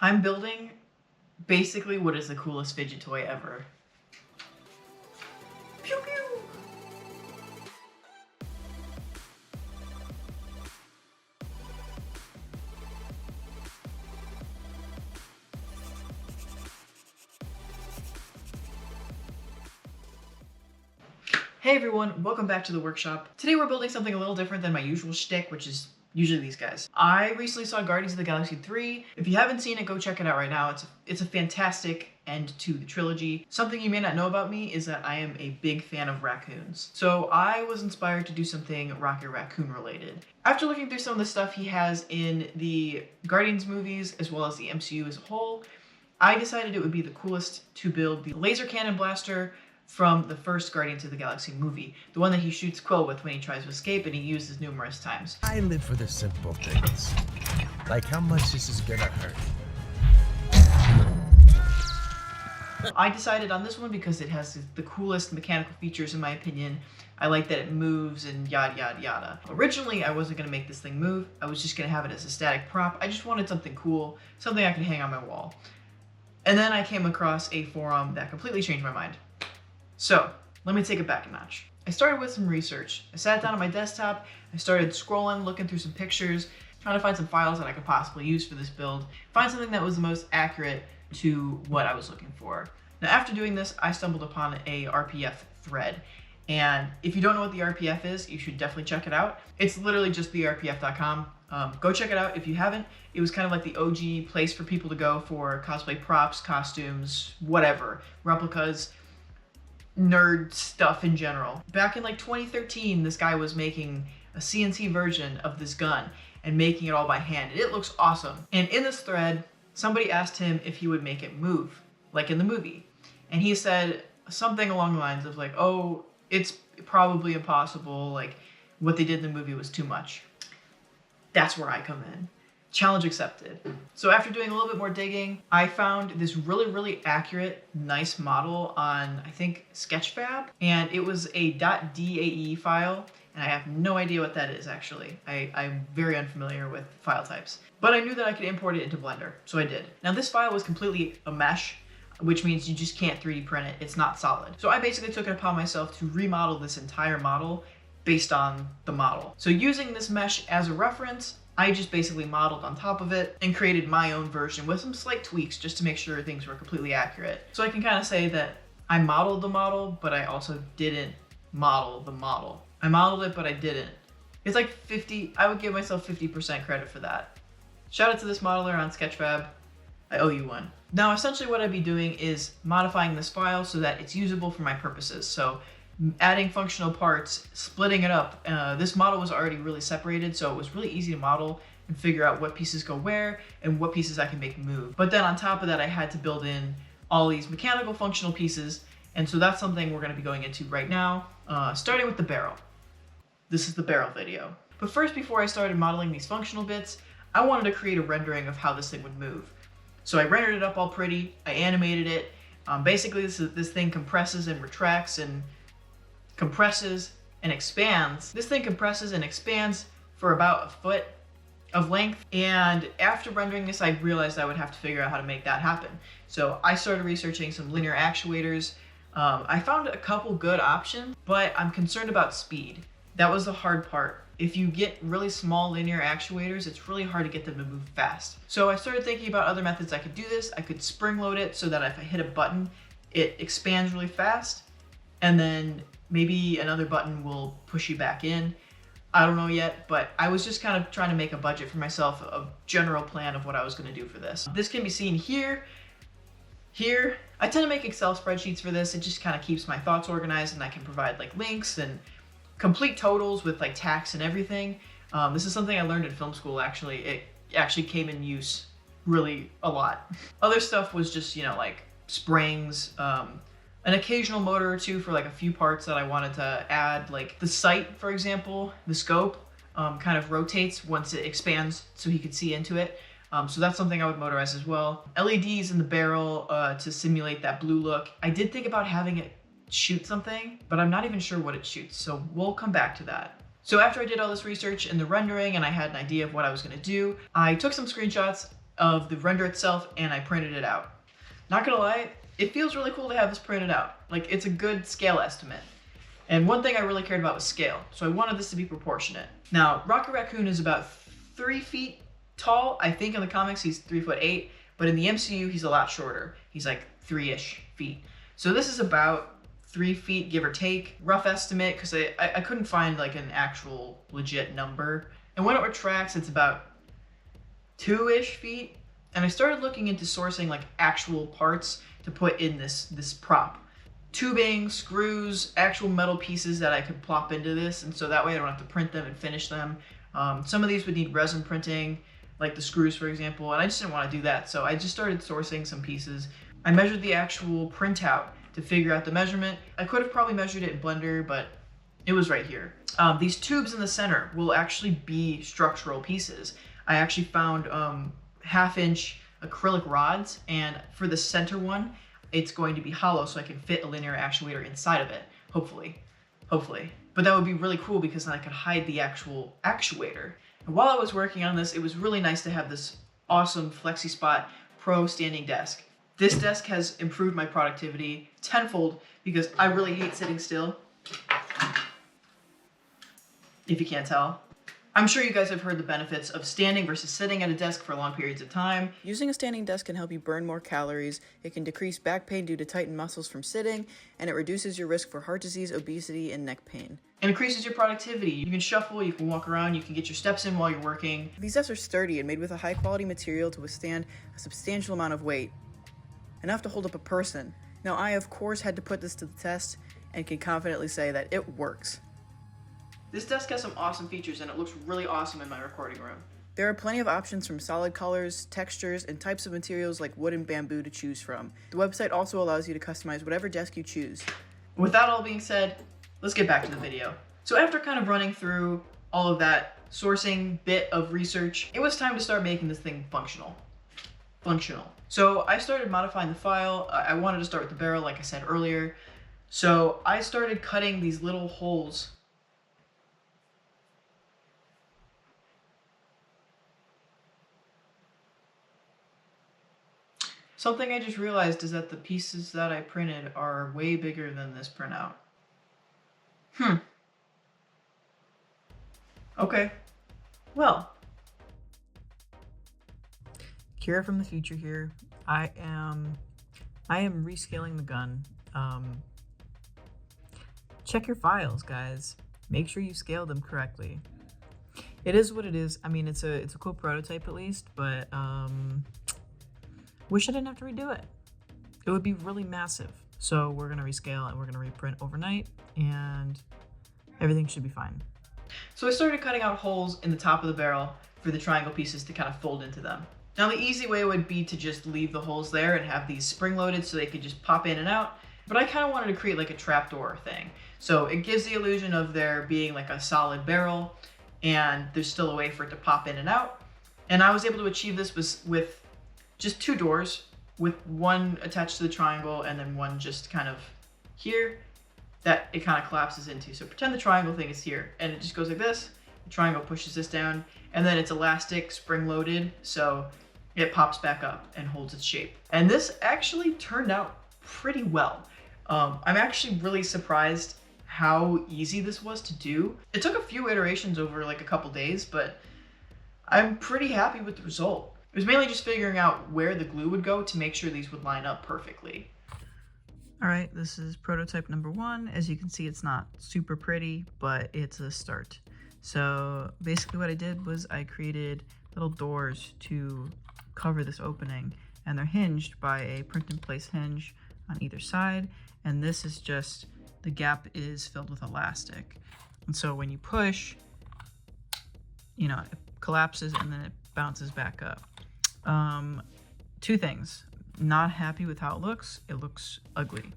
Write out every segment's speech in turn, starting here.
I'm building basically what is the coolest fidget toy ever. Pew pew! Hey everyone, welcome back to the workshop. Today we're building something a little different than my usual shtick, which is usually these guys. I recently saw Guardians of the Galaxy 3. If you haven't seen it, go check it out right now. It's a fantastic end to the trilogy. Something you may not know about me is that I am a big fan of raccoons. So I was inspired to do something Rocket Raccoon related. After looking through some of the stuff he has in the Guardians movies, as well as the MCU as a whole, I decided it would be the coolest to build the laser cannon blaster from the first Guardians of the Galaxy movie, the one that he shoots Quill with when he tries to escape and he uses numerous times. I live for the simple things, like how much this is gonna hurt. I decided on this one because it has the coolest mechanical features in my opinion. I like that it moves and yada yada yada. Originally I wasn't going to make this thing move, I was just going to have it as a static prop. I just wanted something cool, something I could hang on my wall. And then I came across a forum that completely changed my mind. So, let me take it back a notch. I started with some research. I sat down on my desktop, I started scrolling, looking through some pictures, trying to find some files that I could possibly use for this build, find something that was the most accurate to what I was looking for. Now after doing this, I stumbled upon a RPF thread. And if you don't know what the RPF is, you should definitely check it out. It's literally just therpf.com. Go check it out if you haven't. It was kind of like the OG place for people to go for cosplay props, costumes, whatever, replicas, nerd stuff in general. Back in like 2013, this guy was making a CNC version of this gun and making it all by hand. And it looks awesome. And in this thread, somebody asked him if he would make it move, like in the movie. And he said something along the lines of like, oh, it's probably impossible. Like what they did in the movie was too much. That's where I come in. Challenge accepted. So after doing a little bit more digging, I found this really accurate, nice model on, I think, Sketchfab. And it was a .dae file, and I have no idea what that is actually. I'm very unfamiliar with file types. But I knew that I could import it into Blender, so I did. Now this file was completely a mesh, which means you just can't 3D print it, it's not solid. So I basically took it upon myself to remodel this entire model based on the model. So using this mesh as a reference, I just basically modeled on top of it and created my own version with some slight tweaks just to make sure things were completely accurate. So I can kind of say that I modeled the model, but I also didn't model the model. I modeled it, but I didn't. It's like 50, I would give myself 50% credit for that. Shout out to this modeler on Sketchfab. I owe you one. Now, essentially what I'd be doing is modifying this file so that it's usable for my purposes. So adding functional parts, splitting it up. This model was already really separated, so it was really easy to model and figure out what pieces go where and what pieces I can make move. But then on top of that, I had to build in all these mechanical functional pieces, and so that's something we're going to be going into right now, starting with the barrel. This is the barrel video. But first, before I started modeling these functional bits, I wanted to create a rendering of how this thing would move. So I rendered it up all pretty, I animated it. Basically, this thing compresses and retracts and compresses and expands. This thing compresses and expands for about a foot of length, and after rendering this I realized I would have to figure out how to make that happen. So I started researching some linear actuators. I found a couple good options, but I'm concerned about speed. That was the hard part. If you get really small linear actuators, it's really hard to get them to move fast. So I started thinking about other methods I could do this. I could spring load it so that if I hit a button, it expands really fast, and then maybe another button will push you back in. I don't know yet, but I was just kind of trying to make a budget for myself, a general plan of what I was going to do for this. This can be seen here. Here, I tend to make Excel spreadsheets for this. It just kind of keeps my thoughts organized, and I can provide like links and complete totals with like tax and everything. This is something I learned in film school actually. It actually came in use really a lot. Other stuff was just, you know, like springs, an occasional motor or two for like a few parts that I wanted to add, like the sight, for example, the scope kind of rotates once it expands so he could see into it. So that's something I would motorize as well. LEDs in the barrel to simulate that blue look. I did think about having it shoot something, but I'm not even sure what it shoots, so we'll come back to that. So after I did all this research and the rendering and I had an idea of what I was going to do, I took some screenshots of the render itself and I printed it out. Not gonna lie, it feels really cool to have this printed out. Like, it's a good scale estimate. And one thing I really cared about was scale, so I wanted this to be proportionate. Now, Rocket Raccoon is about 3 feet tall. I think in the comics he's 3'8", but in the MCU he's a lot shorter. He's like 3-ish feet. So this is about 3 feet, give or take. Rough estimate, because I couldn't find like an actual legit number. And when it retracts, it's about 2-ish feet. And I started looking into sourcing like actual parts to put in this prop. Tubing, screws, actual metal pieces that I could plop into this, and so that way I don't have to print them and finish them. Some of these would need resin printing, like the screws, for example, and I just didn't want to do that, so I just started sourcing some pieces. I measured the actual printout to figure out the measurement. I could have probably measured it in Blender, but it was right here. These tubes in the center will actually be structural pieces. I actually found 1/2-inch acrylic rods, and for the center one, it's going to be hollow so I can fit a linear actuator inside of it, hopefully. But that would be really cool because then I could hide the actual actuator. And while I was working on this, it was really nice to have this awesome FlexiSpot Pro standing desk. This desk has improved my productivity tenfold because I really hate sitting still, if you can't tell. I'm sure you guys have heard the benefits of standing versus sitting at a desk for long periods of time. Using a standing desk can help you burn more calories, it can decrease back pain due to tightened muscles from sitting, and it reduces your risk for heart disease, obesity, and neck pain. It increases your productivity. You can shuffle, you can walk around, you can get your steps in while you're working. These desks are sturdy and made with a high quality material to withstand a substantial amount of weight. Enough to hold up a person. Now I of course had to put this to the test and can confidently say that it works. This desk has some awesome features and it looks really awesome in my recording room. There are plenty of options from solid colors, textures, and types of materials like wood and bamboo to choose from. The website also allows you to customize whatever desk you choose. With that all being said, let's get back to the video. So after kind of running through all of that sourcing bit of research, it was time to start making this thing functional. So I started modifying the file. I wanted to start with the barrel like I said earlier. So I started cutting these little holes . Something I just realized is that the pieces that I printed are way bigger than this printout. Okay. Well. Kira from the future here. I am rescaling the gun. Check your files, guys. Make sure you scale them correctly. It is what it is. I mean, it's a cool prototype at least, but wish I didn't have to redo it. It would be really massive. So we're gonna rescale and we're gonna reprint overnight and everything should be fine. So I started cutting out holes in the top of the barrel for the triangle pieces to kind of fold into them. Now the easy way would be to just leave the holes there and have these spring loaded so they could just pop in and out. But I kind of wanted to create like a trapdoor thing. So it gives the illusion of there being like a solid barrel and there's still a way for it to pop in and out. And I was able to achieve this with just 2 doors, with one attached to the triangle and then one just kind of here that it kind of collapses into. So pretend the triangle thing is here and it just goes like this. The triangle pushes this down and then it's elastic, spring loaded, so it pops back up and holds its shape. And this actually turned out pretty well. I'm actually really surprised how easy this was to do. It took a few iterations over like a couple days, but I'm pretty happy with the result. It was mainly just figuring out where the glue would go to make sure these would line up perfectly. All right, this is prototype number 1. As you can see, it's not super pretty, but it's a start. So basically what I did was I created little doors to cover this opening, and they're hinged by a print in place hinge on either side. And this is just, the gap is filled with elastic. And so when you push, you know, it collapses and then it bounces back up. 2 things. Not happy with how it looks. It looks ugly,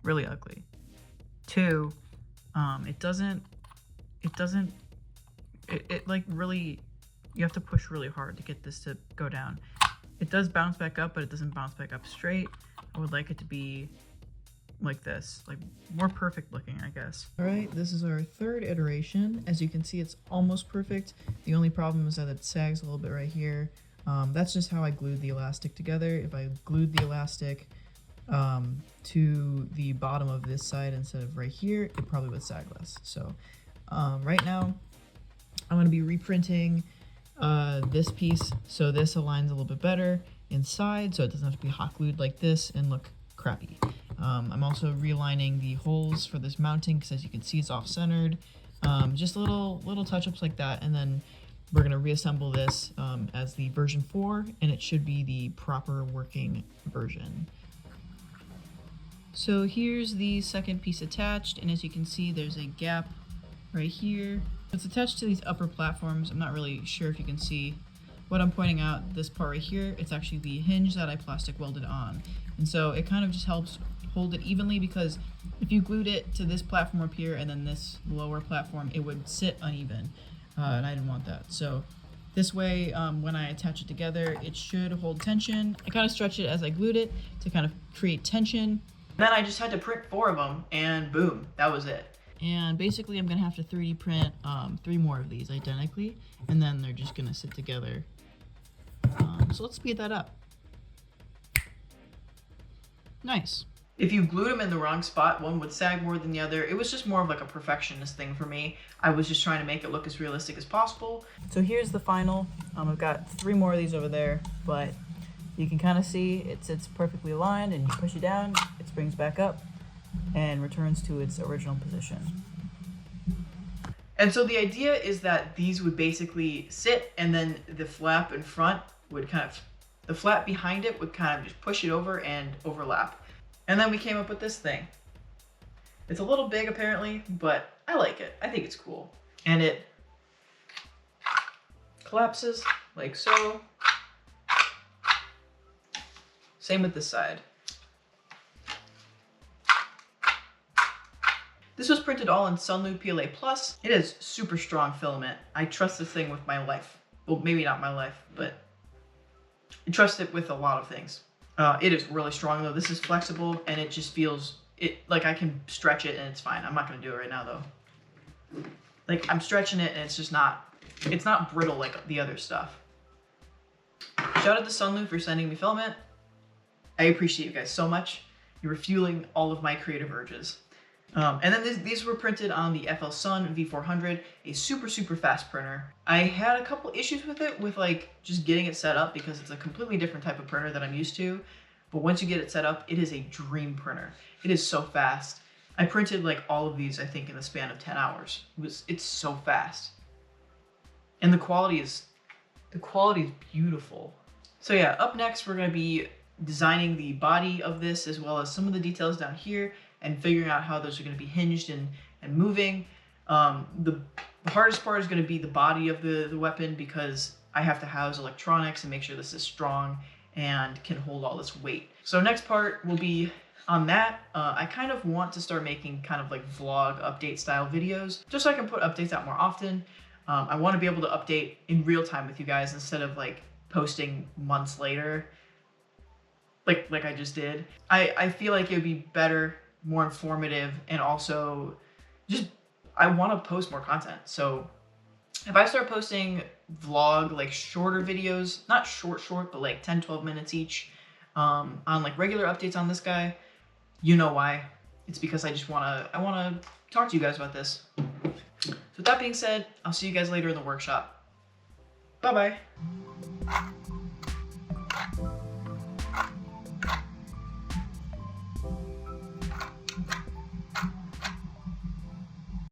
really ugly. 2, it like really, you have to push really hard to get this to go down. It does bounce back up, but it doesn't bounce back up straight. I would like it to be like this, like more perfect looking, I guess. All right, this is our 3rd iteration. As you can see, it's almost perfect. The only problem is that it sags a little bit right here. That's just how I glued the elastic together. If I glued the elastic to the bottom of this side instead of right here, it probably would sag less. So right now I'm going to be reprinting this piece so this aligns a little bit better inside, so it doesn't have to be hot glued like this and look crappy. I'm also realigning the holes for this mounting because, as you can see, it's off-centered. Just little touch-ups like that, and then we're going to reassemble this as the version 4, and it should be the proper working version. So here's the second piece attached, and as you can see, there's a gap right here. It's attached to these upper platforms. I'm not really sure if you can see what I'm pointing out. This part right here, it's actually the hinge that I plastic welded on. And so it kind of just helps hold it evenly, because if you glued it to this platform up here and then this lower platform, it would sit uneven, and I didn't want that. So this way, when I attach it together, it should hold tension. I kind of stretched it as I glued it to kind of create tension. Then I just had to print 4 of them, and boom, that was it. And basically I'm gonna have to 3D print 3 more of these identically, and then they're just gonna sit together. So let's speed that up. Nice. If you glued them in the wrong spot, one would sag more than the other. It was just more of like a perfectionist thing for me. I was just trying to make it look as realistic as possible. So here's the final. I've got 3 more of these over there, but you can kind of see it sits perfectly aligned, and you push it down, it springs back up and returns to its original position. And so the idea is that these would basically sit, and then the flap in front would the flap behind it would kind of just push it over and overlap. And then we came up with this thing. It's a little big apparently, but I like it. I think it's cool. And it collapses like so. Same with this side. This was printed all in SUNLU PLA Plus. It is super strong filament. I trust this thing with my life. Well, maybe not my life, but I trust it with a lot of things. It is really strong though. This is flexible, and it just feels, like I can stretch it and it's fine. I'm not gonna do it right now though. Like, I'm stretching it and it's just not, it's not brittle like the other stuff. Shout out to SUNLU for sending me filament. I appreciate you guys so much. You're refueling all of my creative urges. And then these were printed on the FL Sun V400, a super fast printer. I had a couple issues with it, with like just getting it set up, because it's a completely different type of printer that I'm used to. But once you get it set up, it is a dream printer. It is so fast. I printed like all of these, I think, in the span of 10 hours. It's so fast. And the quality is beautiful. So yeah, up next we're gonna be designing the body of this, as well as some of the details down here, and figuring out how those are going to be hinged and moving. The hardest part is going to be the body of the weapon, because I have to house electronics and make sure this is strong and can hold all this weight. So next part will be on that. I kind of want to start making kind of like vlog update style videos, just so I can put updates out more often. I want to be able to update in real time with you guys, instead of like posting months later like I just did. I feel like it would be better, more informative, and also just, I want to post more content. So if I start posting vlog, like shorter videos, not short, but like 10-12 minutes each, on like regular updates on this guy, you know why. It's because I want to talk to you guys about this. So with that being said, I'll see you guys later in the workshop. Bye bye.